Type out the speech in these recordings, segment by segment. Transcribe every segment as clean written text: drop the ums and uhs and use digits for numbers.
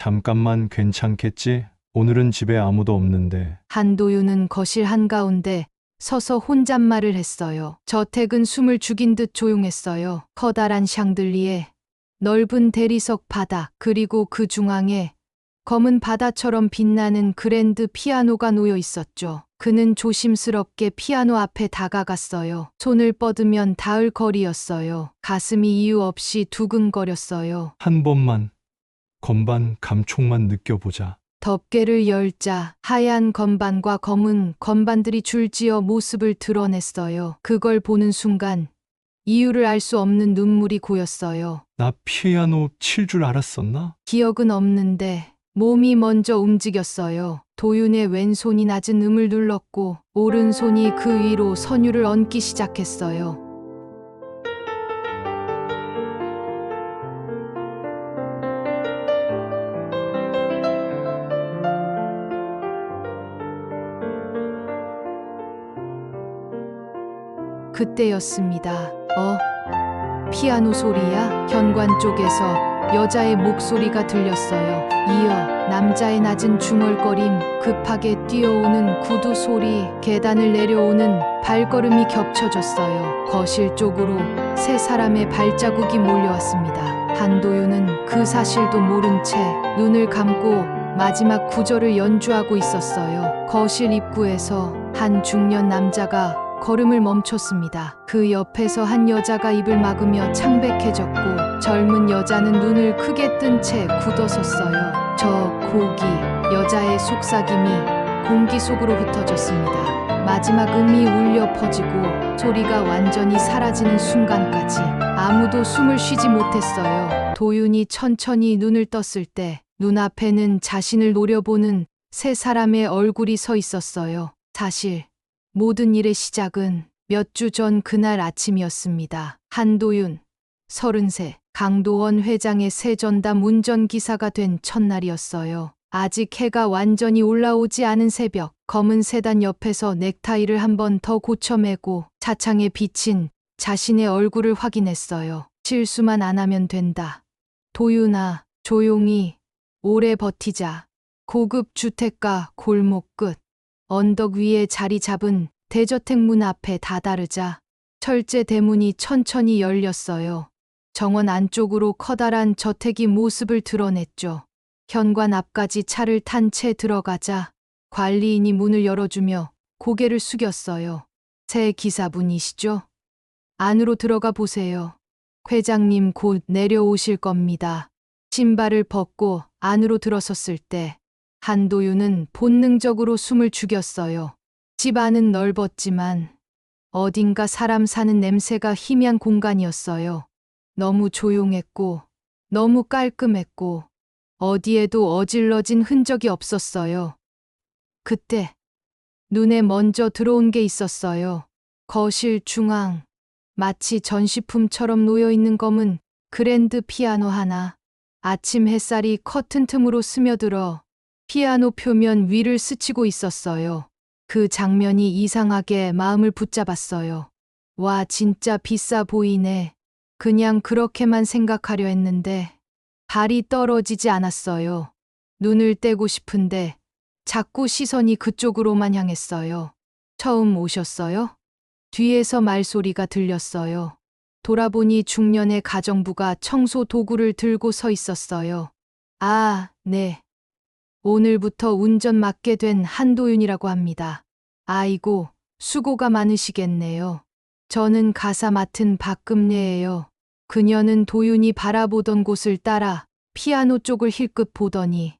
잠깐만 괜찮겠지? 오늘은 집에 아무도 없는데. 한도윤은 거실 한가운데 서서 혼잣말을 했어요. 저택은 숨을 죽인 듯 조용했어요. 커다란 샹들리에 넓은 대리석 바닥 그리고 그 중앙에 검은 바다처럼 빛나는 그랜드 피아노가 놓여 있었죠. 그는 조심스럽게 피아노 앞에 다가갔어요. 손을 뻗으면 닿을 거리였어요. 가슴이 이유 없이 두근거렸어요. 한 번만 건반 감촉만 느껴보자. 덮개를 열자 하얀 건반과 검은 건반들이 줄지어 모습을 드러냈어요. 그걸 보는 순간 이유를 알 수 없는 눈물이 고였어요. 나 피아노 칠 줄 알았었나? 기억은 없는데 몸이 먼저 움직였어요. 도윤의 왼손이 낮은 음을 눌렀고 오른손이 그 위로 선율을 얹기 시작했어요. 그때였습니다. 피아노 소리야? 현관 쪽에서 여자의 목소리가 들렸어요. 이어 남자의 낮은 중얼거림, 급하게 뛰어오는 구두 소리, 계단을 내려오는 발걸음이 겹쳐졌어요. 거실 쪽으로 세 사람의 발자국이 몰려왔습니다. 한도윤은 그 사실도 모른 채 눈을 감고 마지막 구절을 연주하고 있었어요. 거실 입구에서 한 중년 남자가 걸음을 멈췄습니다. 그 옆에서 한 여자가 입을 막으며 창백해졌고 젊은 여자는 눈을 크게 뜬 채 굳어섰어요. 저 고기, 여자의 속삭임이 공기 속으로 흩어졌습니다. 마지막 음이 울려 퍼지고 소리가 완전히 사라지는 순간까지 아무도 숨을 쉬지 못했어요. 도윤이 천천히 눈을 떴을 때 눈앞에는 자신을 노려보는 세 사람의 얼굴이 서 있었어요. 사실 모든 일의 시작은 몇 주 전 그날 아침이었습니다. 한도윤, 33, 강도원 회장의 새 전담 운전기사가 된 첫날이었어요. 아직 해가 완전히 올라오지 않은 새벽, 검은 세단 옆에서 넥타이를 한 번 더 고쳐매고 차창에 비친 자신의 얼굴을 확인했어요. 실수만 안 하면 된다. 도윤아, 조용히, 오래 버티자. 고급 주택가 골목 끝. 언덕 위에 자리 잡은 대저택 문 앞에 다다르자 철제 대문이 천천히 열렸어요. 정원 안쪽으로 커다란 저택이 모습을 드러냈죠. 현관 앞까지 차를 탄 채 들어가자 관리인이 문을 열어주며 고개를 숙였어요. 새 기사분이시죠? 안으로 들어가 보세요. 회장님 곧 내려오실 겁니다. 신발을 벗고 안으로 들어섰을 때 한도윤은 본능적으로 숨을 죽였어요. 집 안은 넓었지만 어딘가 사람 사는 냄새가 희미한 공간이었어요. 너무 조용했고 너무 깔끔했고 어디에도 어질러진 흔적이 없었어요. 그때 눈에 먼저 들어온 게 있었어요. 거실 중앙, 마치 전시품처럼 놓여있는 검은 그랜드 피아노 하나. 아침 햇살이 커튼 틈으로 스며들어 피아노 표면 위를 스치고 있었어요. 그 장면이 이상하게 마음을 붙잡았어요. 와, 진짜 비싸 보이네. 그냥 그렇게만 생각하려 했는데 발이 떨어지지 않았어요. 눈을 떼고 싶은데 자꾸 시선이 그쪽으로만 향했어요. 처음 오셨어요? 뒤에서 말소리가 들렸어요. 돌아보니 중년의 가정부가 청소 도구를 들고 서 있었어요. 아, 네. 오늘부터 운전 맡게 된 한도윤이라고 합니다. 아이고, 수고가 많으시겠네요. 저는 가사 맡은 박금례예요. 그녀는 도윤이 바라보던 곳을 따라 피아노 쪽을 힐끗 보더니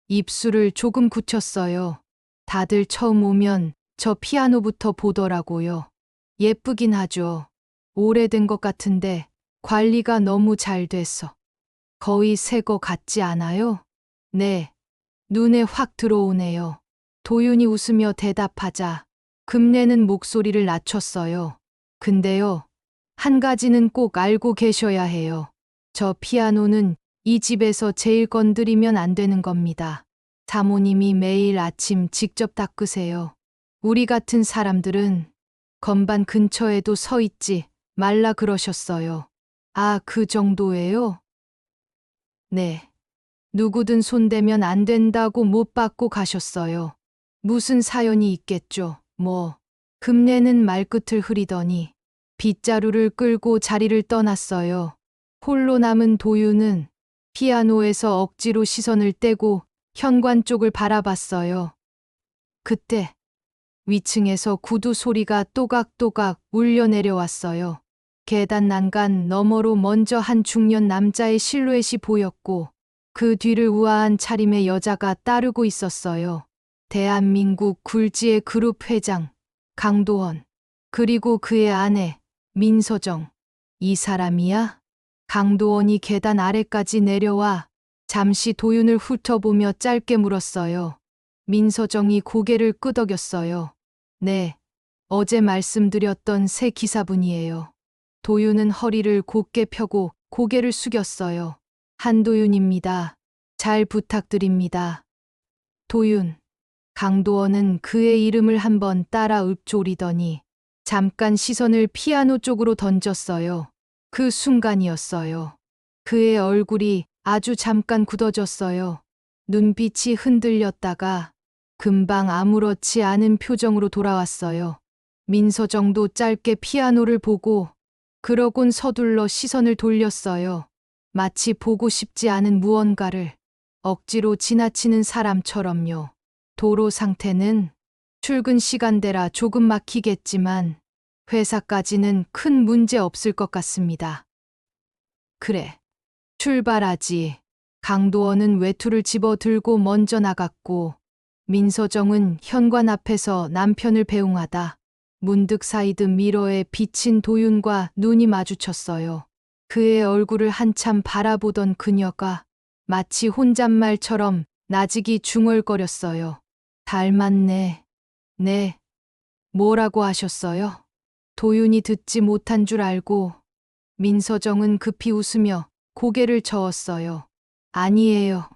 입술을 조금 굳혔어요. 다들 처음 오면 저 피아노부터 보더라고요. 예쁘긴 하죠. 오래된 것 같은데 관리가 너무 잘 돼서. 거의 새 거 같지 않아요? 네. 눈에 확 들어오네요. 도윤이 웃으며 대답하자 금내는 목소리를 낮췄어요. 근데요, 한 가지는 꼭 알고 계셔야 해요. 저 피아노는 이 집에서 제일 건드리면 안 되는 겁니다. 사모님이 매일 아침 직접 닦으세요. 우리 같은 사람들은 건반 근처에도 서 있지 말라 그러셨어요. 아, 그 정도예요? 네. 누구든 손대면 안 된다고 못 받고 가셨어요. 무슨 사연이 있겠죠. 뭐. 금내는 말끝을 흐리더니 빗자루를 끌고 자리를 떠났어요. 홀로 남은 도윤은 피아노에서 억지로 시선을 떼고 현관 쪽을 바라봤어요. 그때 위층에서 구두 소리가 또각또각 울려 내려왔어요. 계단 난간 너머로 먼저 한 중년 남자의 실루엣이 보였고 그 뒤를 우아한 차림의 여자가 따르고 있었어요. 대한민국 굴지의 그룹 회장 강도원, 그리고 그의 아내 민서정. 이 사람이야? 강도원이 계단 아래까지 내려와 잠시 도윤을 훑어보며 짧게 물었어요. 민서정이 고개를 끄덕였어요. 네, 어제 말씀드렸던 새 기사분이에요. 도윤은 허리를 곧게 펴고 고개를 숙였어요. 한도윤입니다. 잘 부탁드립니다. 도윤. 강도원은 그의 이름을 한번 따라 읊조리더니 잠깐 시선을 피아노 쪽으로 던졌어요. 그 순간이었어요. 그의 얼굴이 아주 잠깐 굳어졌어요. 눈빛이 흔들렸다가 금방 아무렇지 않은 표정으로 돌아왔어요. 민서정도 짧게 피아노를 보고 그러곤 서둘러 시선을 돌렸어요. 마치 보고 싶지 않은 무언가를 억지로 지나치는 사람처럼요. 도로 상태는 출근 시간대라 조금 막히겠지만 회사까지는 큰 문제 없을 것 같습니다. 그래, 출발하지. 강도원은 외투를 집어 들고 먼저 나갔고 민서정은 현관 앞에서 남편을 배웅하다 문득 사이드 미러에 비친 도윤과 눈이 마주쳤어요. 그의 얼굴을 한참 바라보던 그녀가 마치 혼잣말처럼 나직이 중얼거렸어요. 닮았네. 네. 뭐라고 하셨어요? 도윤이 듣지 못한 줄 알고 민서정은 급히 웃으며 고개를 저었어요. 아니에요.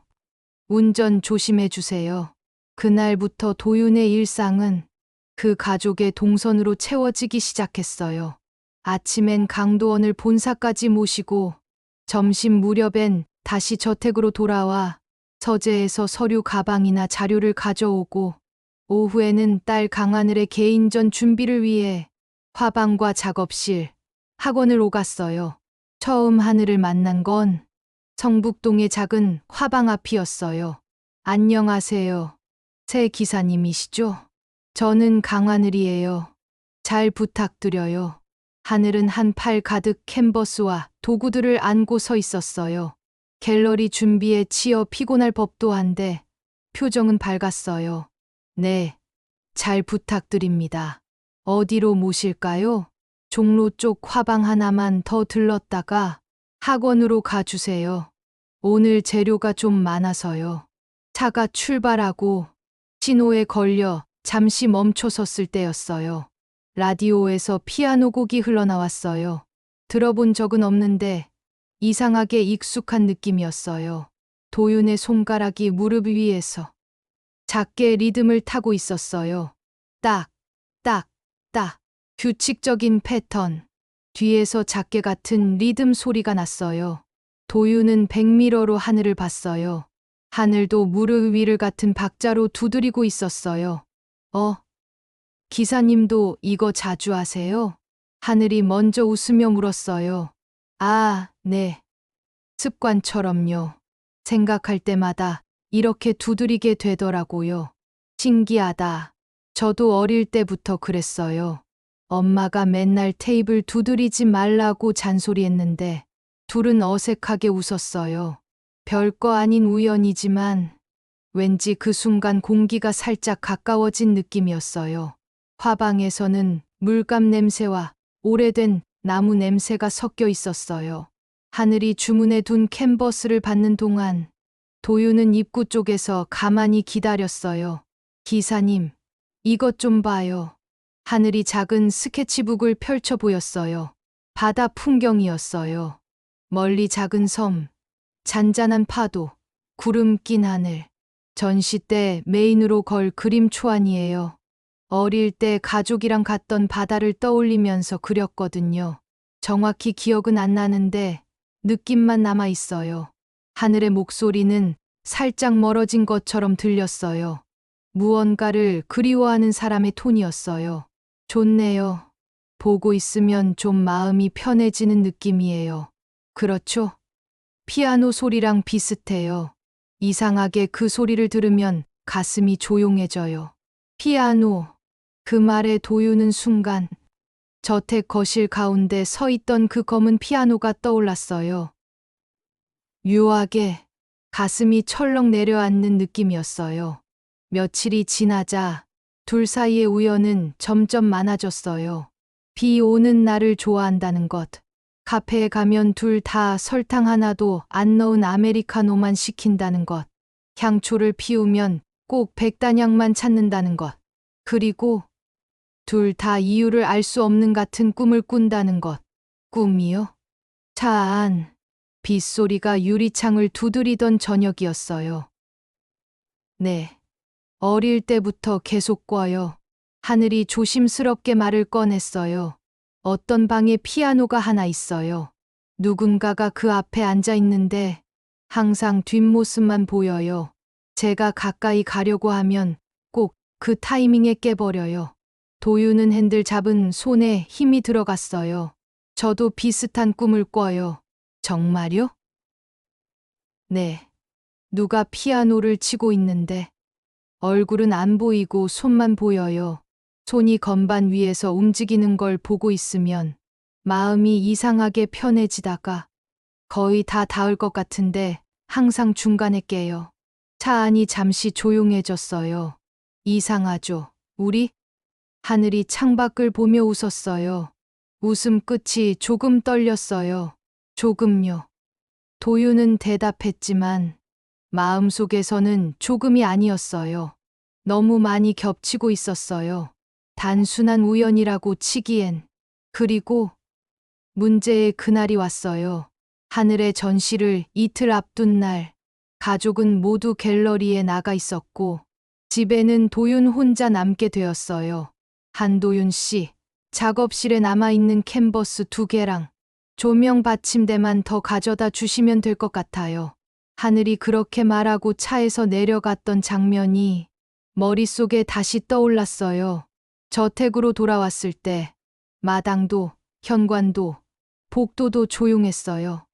운전 조심해 주세요. 그날부터 도윤의 일상은 그 가족의 동선으로 채워지기 시작했어요. 아침엔 강도원을 본사까지 모시고 점심 무렵엔 다시 저택으로 돌아와 서재에서 서류 가방이나 자료를 가져오고 오후에는 딸 강하늘의 개인전 준비를 위해 화방과 작업실, 학원을 오갔어요. 처음 하늘을 만난 건 성북동의 작은 화방 앞이었어요. 안녕하세요. 새 기사님이시죠? 저는 강하늘이에요. 잘 부탁드려요. 하늘은 한 팔 가득 캔버스와 도구들을 안고 서 있었어요. 갤러리 준비에 치여 피곤할 법도 한데 표정은 밝았어요. 네, 잘 부탁드립니다. 어디로 모실까요? 종로 쪽 화방 하나만 더 들렀다가 학원으로 가주세요. 오늘 재료가 좀 많아서요. 차가 출발하고 신호에 걸려 잠시 멈춰섰을 때였어요. 라디오에서 피아노 곡이 흘러나왔어요. 들어본 적은 없는데 이상하게 익숙한 느낌이었어요. 도윤의 손가락이 무릎 위에서 작게 리듬을 타고 있었어요. 딱, 딱, 딱. 규칙적인 패턴. 뒤에서 작게 같은 리듬 소리가 났어요. 도윤은 백미러로 하늘을 봤어요. 하늘도 무릎 위를 같은 박자로 두드리고 있었어요. 기사님도 이거 자주 하세요? 하늘이 먼저 웃으며 물었어요. 아, 네. 습관처럼요. 생각할 때마다 이렇게 두드리게 되더라고요. 신기하다. 저도 어릴 때부터 그랬어요. 엄마가 맨날 테이블 두드리지 말라고 잔소리했는데 둘은 어색하게 웃었어요. 별거 아닌 우연이지만 왠지 그 순간 공기가 살짝 가까워진 느낌이었어요. 화방에서는 물감 냄새와 오래된 나무 냄새가 섞여 있었어요. 하늘이 주문해 둔 캔버스를 받는 동안 도윤은 입구 쪽에서 가만히 기다렸어요. 기사님, 이것 좀 봐요. 하늘이 작은 스케치북을 펼쳐 보였어요. 바다 풍경이었어요. 멀리 작은 섬, 잔잔한 파도, 구름 낀 하늘. 전시 때 메인으로 걸 그림 초안이에요. 어릴 때 가족이랑 갔던 바다를 떠올리면서 그렸거든요. 정확히 기억은 안 나는데 느낌만 남아 있어요. 하늘의 목소리는 살짝 멀어진 것처럼 들렸어요. 무언가를 그리워하는 사람의 톤이었어요. 좋네요. 보고 있으면 좀 마음이 편해지는 느낌이에요. 그렇죠? 피아노 소리랑 비슷해요. 이상하게 그 소리를 들으면 가슴이 조용해져요. 피아노. 그 말에 도유는 순간 저택 거실 가운데 서 있던 그 검은 피아노가 떠올랐어요. 묘하게 가슴이 철렁 내려앉는 느낌이었어요. 며칠이 지나자 둘 사이의 우연은 점점 많아졌어요. 비 오는 날을 좋아한다는 것. 카페에 가면 둘 다 설탕 하나도 안 넣은 아메리카노만 시킨다는 것. 향초를 피우면 꼭 백단향만 찾는다는 것. 그리고 둘 다 이유를 알 수 없는 같은 꿈을 꾼다는 것. 꿈이요? 차 안. 빗소리가 유리창을 두드리던 저녁이었어요. 네. 어릴 때부터 계속 꿔요. 하늘이 조심스럽게 말을 꺼냈어요. 어떤 방에 피아노가 하나 있어요. 누군가가 그 앞에 앉아 있는데 항상 뒷모습만 보여요. 제가 가까이 가려고 하면 꼭 그 타이밍에 깨버려요. 도유는 핸들 잡은 손에 힘이 들어갔어요. 저도 비슷한 꿈을 꿔요. 정말요? 네. 누가 피아노를 치고 있는데 얼굴은 안 보이고 손만 보여요. 손이 건반 위에서 움직이는 걸 보고 있으면 마음이 이상하게 편해지다가 거의 다 닿을 것 같은데 항상 중간에 깨요. 차 안이 잠시 조용해졌어요. 이상하죠? 우리? 하늘이 창밖을 보며 웃었어요. 웃음 끝이 조금 떨렸어요. 조금요. 도유는 대답했지만 마음속에서는 조금이 아니었어요. 너무 많이 겹치고 있었어요. 단순한 우연이라고 치기엔. 그리고 문제의 그날이 왔어요. 하늘의 전시를 이틀 앞둔 날, 가족은 모두 갤러리에 나가 있었고, 집에는 도윤 혼자 남게 되었어요. 한도윤 씨, 작업실에 남아있는 캔버스 2개랑 조명 받침대만 더 가져다 주시면 될 것 같아요. 하늘이 그렇게 말하고 차에서 내려갔던 장면이 머릿속에 다시 떠올랐어요. 저택으로 돌아왔을 때 마당도, 현관도, 복도도 조용했어요.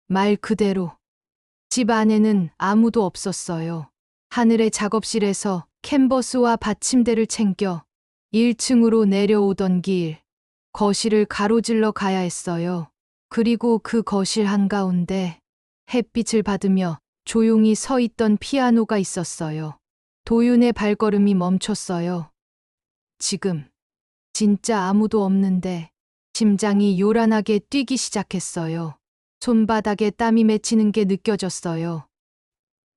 말 그대로 집 안에는 아무도 없었어요. 하늘의 작업실에서 캔버스와 받침대를 챙겨 1층으로 내려오던 길, 거실을 가로질러 가야 했어요. 그리고 그 거실 한가운데 햇빛을 받으며 조용히 서 있던 피아노가 있었어요. 도윤의 발걸음이 멈췄어요. 지금 진짜 아무도 없는데 심장이 요란하게 뛰기 시작했어요. 손바닥에 땀이 맺히는 게 느껴졌어요.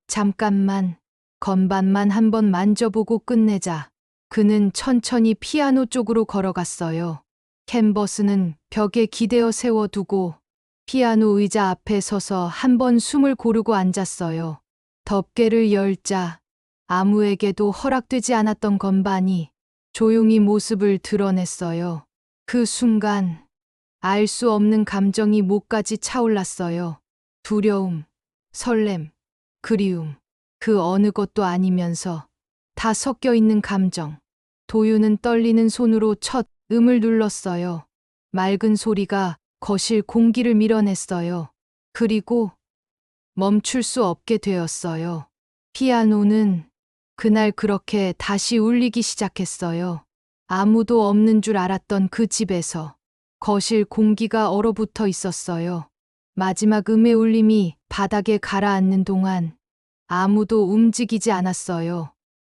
잠깐만, 건반만 한번 만져보고 끝내자. 그는 천천히 피아노 쪽으로 걸어갔어요. 캔버스는 벽에 기대어 세워두고 피아노 의자 앞에 서서 한번 숨을 고르고 앉았어요. 덮개를 열자 아무에게도 허락되지 않았던 건반이 조용히 모습을 드러냈어요. 그 순간 알 수 없는 감정이 목까지 차올랐어요. 두려움, 설렘, 그리움. 그 어느 것도 아니면서 다 섞여 있는 감정. 도유는 떨리는 손으로 첫 음을 눌렀어요. 맑은 소리가 거실 공기를 밀어냈어요. 그리고 멈출 수 없게 되었어요. 피아노는 그날 그렇게 다시 울리기 시작했어요. 아무도 없는 줄 알았던 그 집에서 거실 공기가 얼어붙어 있었어요. 마지막 음의 울림이 바닥에 가라앉는 동안 아무도 움직이지 않았어요.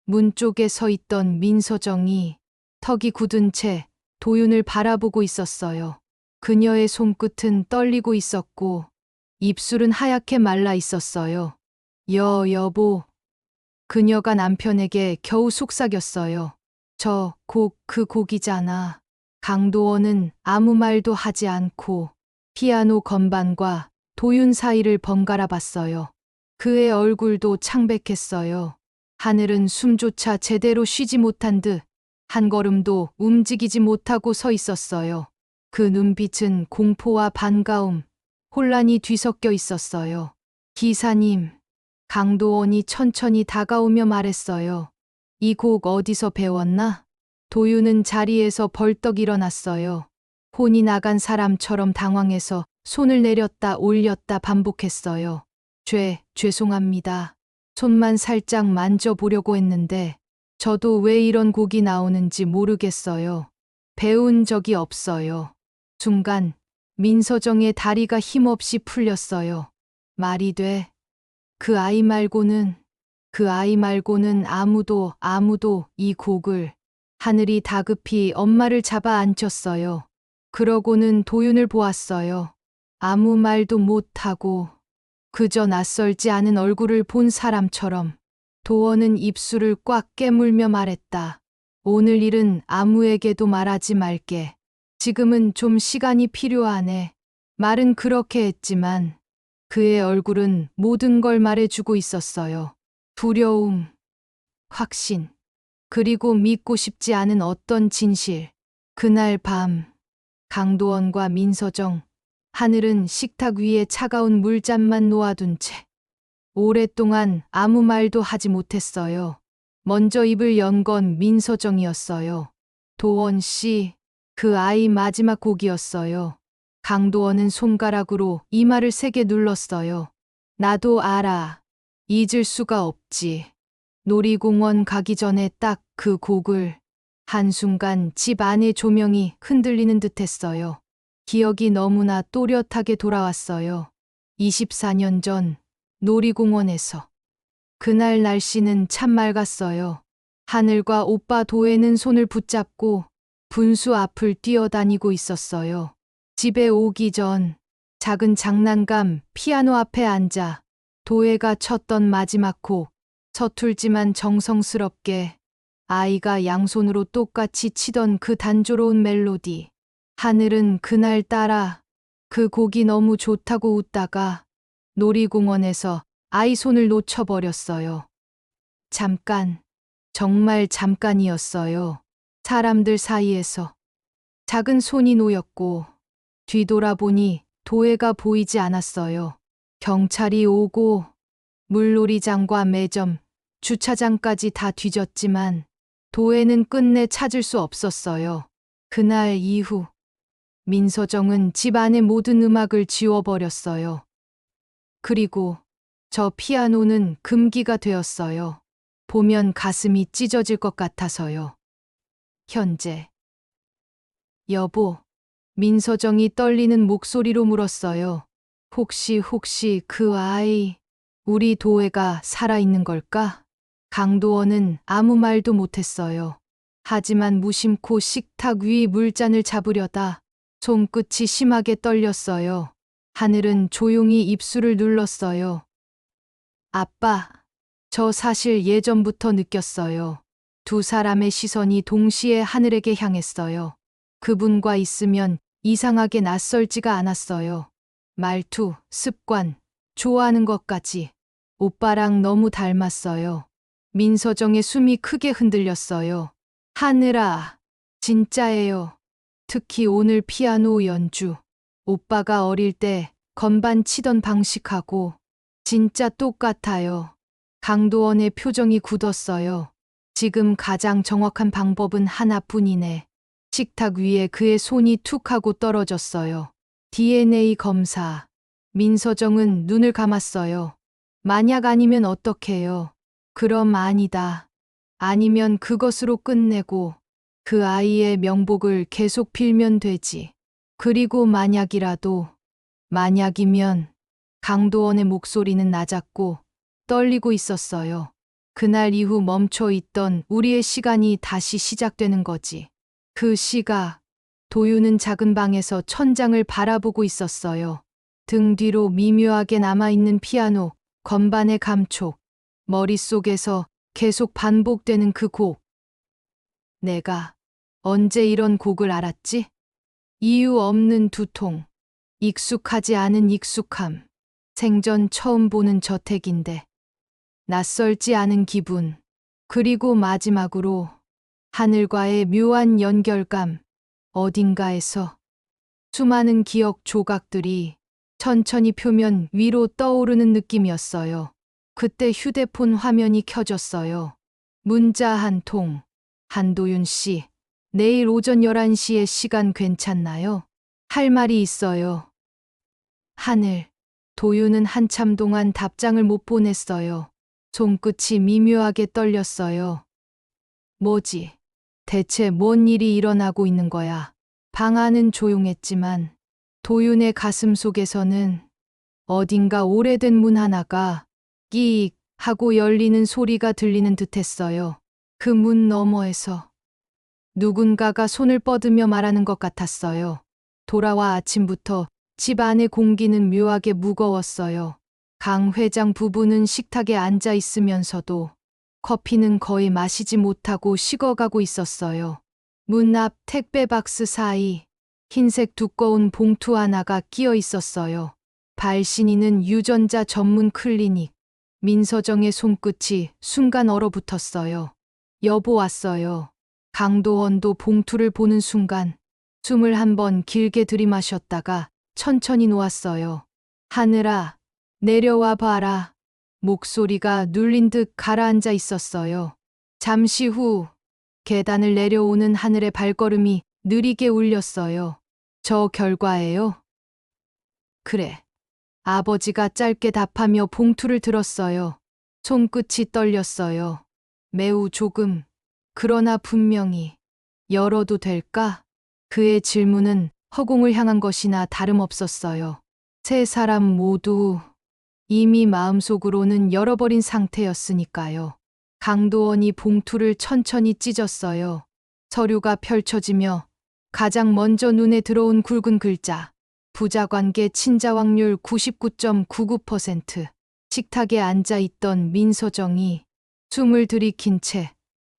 문 쪽에 서 있던 민서정이 턱이 굳은 채 도윤을 바라보고 있었어요. 그녀의 손끝은 떨리고 있었고 입술은 하얗게 말라 있었어요. 여보. 그녀가 남편에게 겨우 속삭였어요. 저 곡, 그 곡이잖아. 강도원은 아무 말도 하지 않고 피아노 건반과 도윤 사이를 번갈아 봤어요. 그의 얼굴도 창백했어요. 하늘은 숨조차 제대로 쉬지 못한 듯 한 걸음도 움직이지 못하고 서 있었어요. 그 눈빛은 공포와 반가움, 혼란이 뒤섞여 있었어요. 기사님, 강도원이 천천히 다가오며 말했어요. 이 곡 어디서 배웠나? 도윤은 자리에서 벌떡 일어났어요. 혼이 나간 사람처럼 당황해서 손을 내렸다 올렸다 반복했어요. 죄송합니다. 손만 살짝 만져보려고 했는데 저도 왜 이런 곡이 나오는지 모르겠어요. 배운 적이 없어요. 순간 민서정의 다리가 힘없이 풀렸어요. 말이 돼. 그 아이 말고는 아무도 이 곡을. 하늘이 다급히 엄마를 잡아 안쳤어요. 그러고는 도윤을 보았어요. 아무 말도 못하고 그저 낯설지 않은 얼굴을 본 사람처럼. 도원은 입술을 꽉 깨물며 말했다. 오늘 일은 아무에게도 말하지 말게. 지금은 좀 시간이 필요하네. 말은 그렇게 했지만 그의 얼굴은 모든 걸 말해주고 있었어요. 두려움, 확신, 그리고 믿고 싶지 않은 어떤 진실. 그날 밤, 강도원과 민서정, 하늘은 식탁 위에 차가운 물잔만 놓아둔 채 오랫동안 아무 말도 하지 못했어요. 먼저 입을 연 건 민서정이었어요. 도원 씨, 그 아이 마지막 곡이었어요. 강도원은 손가락으로 이마를 세게 눌렀어요. 나도 알아. 잊을 수가 없지. 놀이공원 가기 전에 딱 그 곡을. 한순간 집 안의 조명이 흔들리는 듯 했어요. 기억이 너무나 또렷하게 돌아왔어요. 24년 전 놀이공원에서. 그날 날씨는 참 맑았어요. 하늘과 오빠 도혜는 손을 붙잡고 분수 앞을 뛰어다니고 있었어요. 집에 오기 전 작은 장난감 피아노 앞에 앉아 도혜가 쳤던 마지막 곡, 서툴지만 정성스럽게 아이가 양손으로 똑같이 치던 그 단조로운 멜로디. 하늘은 그날따라 그 곡이 너무 좋다고 웃다가 놀이공원에서 아이 손을 놓쳐버렸어요. 잠깐, 정말 잠깐이었어요. 사람들 사이에서 작은 손이 놓였고 뒤돌아보니 도혜가 보이지 않았어요. 경찰이 오고 물놀이장과 매점, 주차장까지 다 뒤졌지만 도혜는 끝내 찾을 수 없었어요. 그날 이후 민서정은 집 안의 모든 음악을 지워버렸어요. 그리고 저 피아노는 금기가 되었어요. 보면 가슴이 찢어질 것 같아서요. 현재. 여보, 민서정이 떨리는 목소리로 물었어요. 혹시 그 아이, 우리 도혜가 살아있는 걸까? 강도원은 아무 말도 못했어요. 하지만 무심코 식탁 위 물잔을 잡으려다 손끝이 심하게 떨렸어요. 하늘은 조용히 입술을 눌렀어요. 아빠, 저 사실 예전부터 느꼈어요. 두 사람의 시선이 동시에 하늘에게 향했어요. 그분과 있으면 이상하게 낯설지가 않았어요. 말투, 습관, 좋아하는 것까지. 오빠랑 너무 닮았어요. 민서정의 숨이 크게 흔들렸어요. 하늘아, 진짜예요. 특히 오늘 피아노 연주. 오빠가 어릴 때 건반 치던 방식하고 진짜 똑같아요. 강도원의 표정이 굳었어요. 지금 가장 정확한 방법은 하나뿐이네. 식탁 위에 그의 손이 툭 하고 떨어졌어요. DNA 검사. 민서정은 눈을 감았어요. 만약 아니면 어떡해요? 그럼 아니다. 아니면 그것으로 끝내고 그 아이의 명복을 계속 빌면 되지. 그리고 만약이면 강도원의 목소리는 낮았고 떨리고 있었어요. 그날 이후 멈춰 있던 우리의 시간이 다시 시작되는 거지. 그 시각, 도윤은 작은 방에서 천장을 바라보고 있었어요. 등 뒤로 미묘하게 남아있는 피아노, 건반의 감촉, 머릿속에서 계속 반복되는 그 곡. 내가 언제 이런 곡을 알았지? 이유 없는 두통, 익숙하지 않은 익숙함, 생전 처음 보는 저택인데 낯설지 않은 기분, 그리고 마지막으로 하늘과의 묘한 연결감, 어딘가에서 수많은 기억 조각들이 천천히 표면 위로 떠오르는 느낌이었어요. 그때 휴대폰 화면이 켜졌어요. 문자 한 통. 한도윤 씨, 내일 오전 11시에 시간 괜찮나요? 할 말이 있어요. 하늘. 도윤은 한참 동안 답장을 못 보냈어요. 손끝이 미묘하게 떨렸어요. 뭐지? 대체 뭔 일이 일어나고 있는 거야? 방 안은 조용했지만 도윤의 가슴 속에서는 어딘가 오래된 문 하나가 끼익 하고 열리는 소리가 들리는 듯했어요. 그 문 너머에서 누군가가 손을 뻗으며 말하는 것 같았어요. 돌아와 아침부터 집 안의 공기는 묘하게 무거웠어요. 강 회장 부부는 식탁에 앉아 있으면서도 커피는 거의 마시지 못하고 식어가고 있었어요. 문 앞 택배 박스 사이 흰색 두꺼운 봉투 하나가 끼어 있었어요. 발신인은 유전자 전문 클리닉. 민서정의 손끝이 순간 얼어붙었어요. 여보 왔어요. 강도원도 봉투를 보는 순간 숨을 한 번 길게 들이마셨다가 천천히 놓았어요. 하늘아, 내려와 봐라. 목소리가 눌린 듯 가라앉아 있었어요. 잠시 후 계단을 내려오는 하늘의 발걸음이 느리게 울렸어요. 저 결과예요? 그래. 아버지가 짧게 답하며 봉투를 들었어요. 손끝이 떨렸어요. 매우 조금. 그러나 분명히. 열어도 될까? 그의 질문은 허공을 향한 것이나 다름없었어요. 세 사람 모두 이미 마음속으로는 열어버린 상태였으니까요. 강도원이 봉투를 천천히 찢었어요. 서류가 펼쳐지며 가장 먼저 눈에 들어온 굵은 글자. 부자관계 친자확률 99.99%. 식탁에 앉아있던 민서정이 숨을 들이킨 채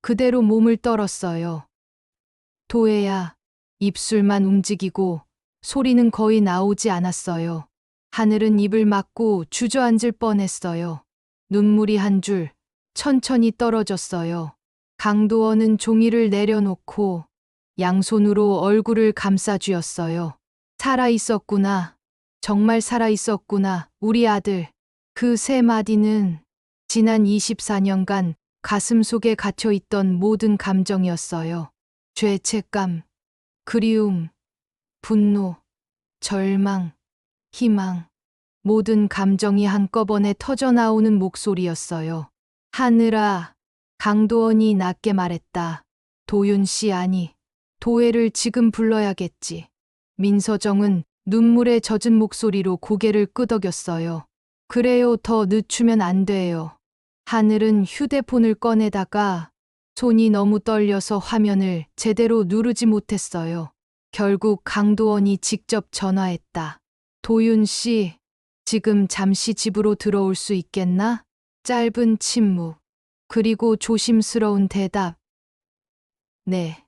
그대로 몸을 떨었어요. 도혜야, 입술만 움직이고 소리는 거의 나오지 않았어요. 하늘은 입을 막고 주저앉을 뻔했어요. 눈물이 한 줄 천천히 떨어졌어요. 강도원은 종이를 내려놓고 양손으로 얼굴을 감싸쥐었어요. 살아있었구나. 정말 살아있었구나. 우리 아들. 그 세 마디는 지난 24년간 가슴 속에 갇혀있던 모든 감정이었어요. 죄책감, 그리움, 분노, 절망, 희망. 모든 감정이 한꺼번에 터져나오는 목소리였어요. 하늘아, 강도원이 낮게 말했다. 도윤 씨 아니, 도혜를 지금 불러야겠지. 민서정은 눈물에 젖은 목소리로 고개를 끄덕였어요. 그래요, 더 늦추면 안 돼요. 하늘은 휴대폰을 꺼내다가 손이 너무 떨려서 화면을 제대로 누르지 못했어요. 결국 강도원이 직접 전화했다. 도윤 씨, 지금 잠시 집으로 들어올 수 있겠나? 짧은 침묵. 그리고 조심스러운 대답. 네,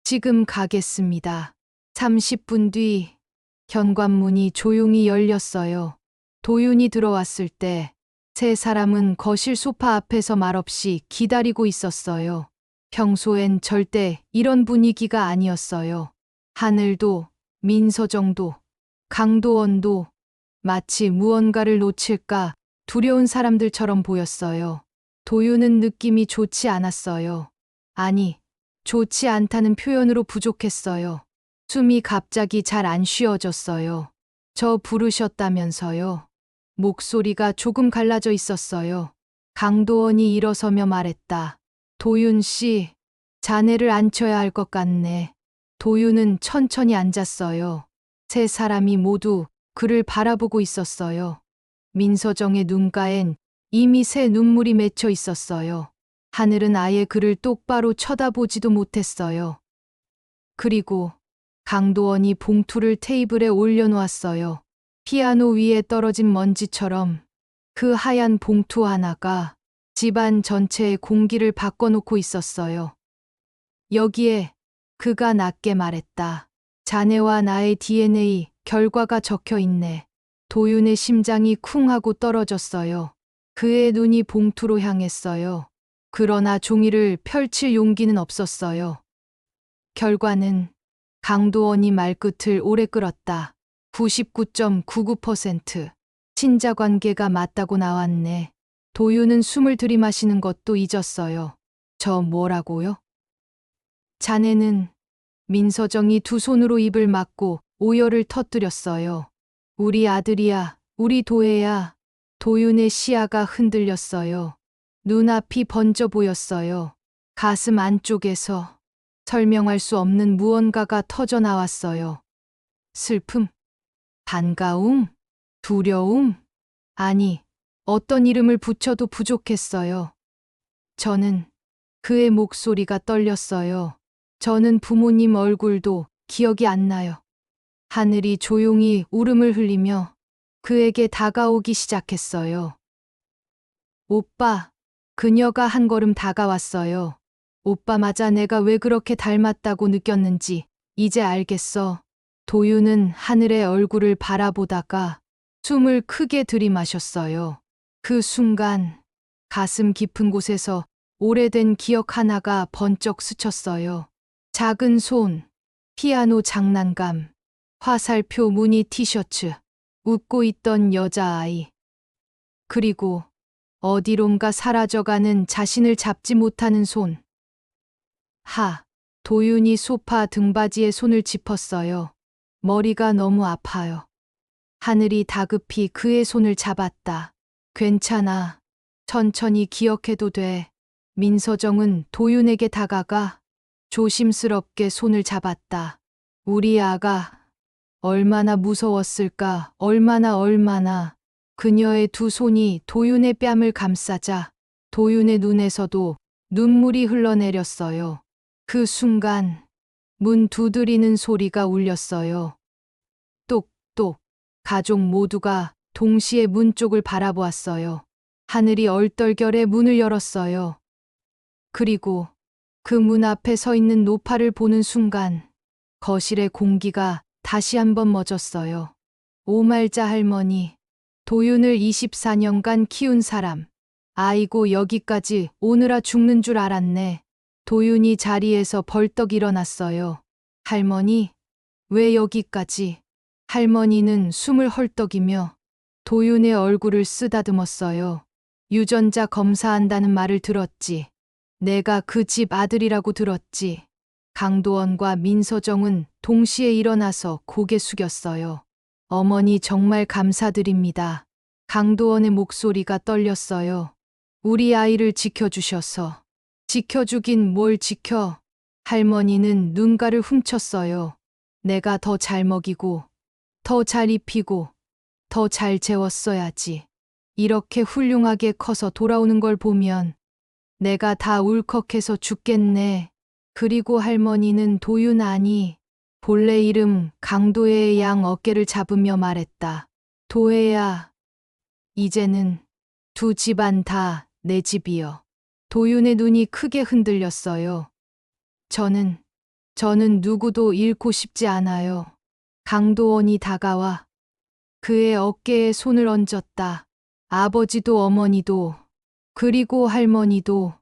지금 가겠습니다. 30분 뒤 현관문이 조용히 열렸어요. 도윤이 들어왔을 때 세 사람은 거실 소파 앞에서 말없이 기다리고 있었어요. 평소엔 절대 이런 분위기가 아니었어요. 하늘도, 민서정도, 강도원도 마치 무언가를 놓칠까 두려운 사람들처럼 보였어요. 도윤은 느낌이 좋지 않았어요. 아니, 좋지 않다는 표현으로 부족했어요. 숨이 갑자기 잘 안 쉬어졌어요. 저 부르셨다면서요. 목소리가 조금 갈라져 있었어요. 강도원이 일어서며 말했다. 도윤 씨, 자네를 앉혀야 할 것 같네. 도윤은 천천히 앉았어요. 세 사람이 모두 그를 바라보고 있었어요. 민서정의 눈가엔 이미 새 눈물이 맺혀 있었어요. 하늘은 아예 그를 똑바로 쳐다보지도 못했어요. 그리고 강도원이 봉투를 테이블에 올려놓았어요. 피아노 위에 떨어진 먼지처럼 그 하얀 봉투 하나가 집안 전체의 공기를 바꿔놓고 있었어요. 여기에 그가 낮게 말했다. 자네와 나의 DNA 결과가 적혀 있네. 도윤의 심장이 쿵 하고 떨어졌어요. 그의 눈이 봉투로 향했어요. 그러나 종이를 펼칠 용기는 없었어요. 결과는 강도원이 말끝을 오래 끌었다. 99.99%. 친자 관계가 맞다고 나왔네. 도윤은 숨을 들이마시는 것도 잊었어요. 저 뭐라고요? 자네는 민서정이 두 손으로 입을 막고 오열을 터뜨렸어요. 우리 아들이야, 우리 도혜야. 도윤의 시야가 흔들렸어요. 눈앞이 번져 보였어요. 가슴 안쪽에서 설명할 수 없는 무언가가 터져 나왔어요. 슬픔, 반가움, 두려움. 아니, 어떤 이름을 붙여도 부족했어요. 저는 그의 목소리가 떨렸어요. 저는 부모님 얼굴도 기억이 안 나요. 하늘이 조용히 울음을 흘리며 그에게 다가오기 시작했어요. 오빠, 그녀가 한 걸음 다가왔어요. 오빠 맞아 내가 왜 그렇게 닮았다고 느꼈는지 이제 알겠어. 도윤은 하늘의 얼굴을 바라보다가 숨을 크게 들이마셨어요. 그 순간 가슴 깊은 곳에서 오래된 기억 하나가 번쩍 스쳤어요. 작은 손, 피아노 장난감, 화살표 무늬 티셔츠, 웃고 있던 여자아이. 그리고 어디론가 사라져가는 자신을 잡지 못하는 손. 도윤이 소파 등받이에 손을 짚었어요. 머리가 너무 아파요. 하늘이 다급히 그의 손을 잡았다. 괜찮아. 천천히 기억해도 돼. 민서정은 도윤에게 다가가 조심스럽게 손을 잡았다. 우리 아가 얼마나 무서웠을까, 얼마나. 그녀의 두 손이 도윤의 뺨을 감싸자 도윤의 눈에서도 눈물이 흘러내렸어요. 그 순간 문 두드리는 소리가 울렸어요. 똑똑. 가족 모두가 동시에 문 쪽을 바라보았어요. 하늘이 얼떨결에 문을 열었어요. 그리고 그 문 앞에 서 있는 노파를 보는 순간 거실의 공기가 다시 한번 멎었어요. 오말자 할머니, 도윤을 24년간 키운 사람. 아이고 여기까지 오느라 죽는 줄 알았네. 도윤이 자리에서 벌떡 일어났어요. 할머니, 왜 여기까지? 할머니는 숨을 헐떡이며 도윤의 얼굴을 쓰다듬었어요. 유전자 검사한다는 말을 들었지. 내가 그 집 아들이라고 들었지. 강도원과 민서정은 동시에 일어나서 고개 숙였어요. 어머니 정말 감사드립니다. 강도원의 목소리가 떨렸어요. 우리 아이를 지켜주셔서. 지켜주긴 뭘 지켜. 할머니는 눈가를 훔쳤어요. 내가 더 잘 먹이고, 더 잘 입히고, 더 잘 재웠어야지. 이렇게 훌륭하게 커서 돌아오는 걸 보면 내가 다 울컥해서 죽겠네. 그리고 할머니는 도윤 아니, 본래 이름 강도혜의 양 어깨를 잡으며 말했다. 도혜야, 이제는 두 집안 다 내 집이여. 도윤의 눈이 크게 흔들렸어요. 저는 누구도 잃고 싶지 않아요. 강도원이 다가와 그의 어깨에 손을 얹었다. 아버지도 어머니도 그리고 할머니도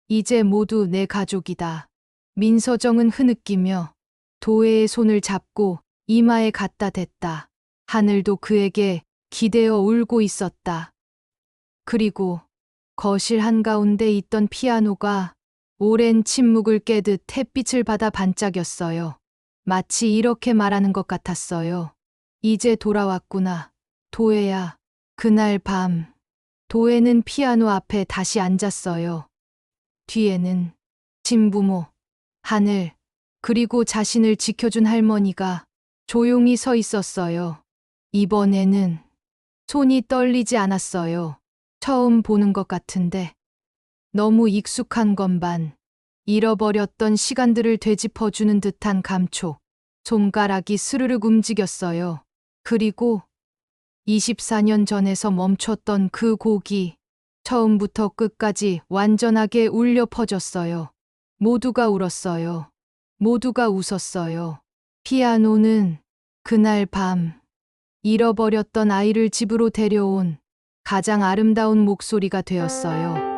이제 모두 내 가족이다. 민서정은 흐느끼며 도혜의 손을 잡고 이마에 갖다 댔다. 하늘도 그에게 기대어 울고 있었다. 그리고 거실 한가운데 있던 피아노가 오랜 침묵을 깨듯 햇빛을 받아 반짝였어요. 마치 이렇게 말하는 것 같았어요. 이제 돌아왔구나, 도혜야. 그날 밤, 도혜는 피아노 앞에 다시 앉았어요. 뒤에는 친부모, 하늘, 그리고 자신을 지켜준 할머니가 조용히 서 있었어요. 이번에는 손이 떨리지 않았어요. 처음 보는 것 같은데 너무 익숙한 건반, 잃어버렸던 시간들을 되짚어주는 듯한 감촉. 손가락이 스르륵 움직였어요. 그리고 24년 전에서 멈췄던 그 곡이 처음부터 끝까지 완전하게 울려 퍼졌어요. 모두가 울었어요. 모두가 웃었어요. 피아노는 그날 밤 잃어버렸던 아이를 집으로 데려온 가장 아름다운 목소리가 되었어요.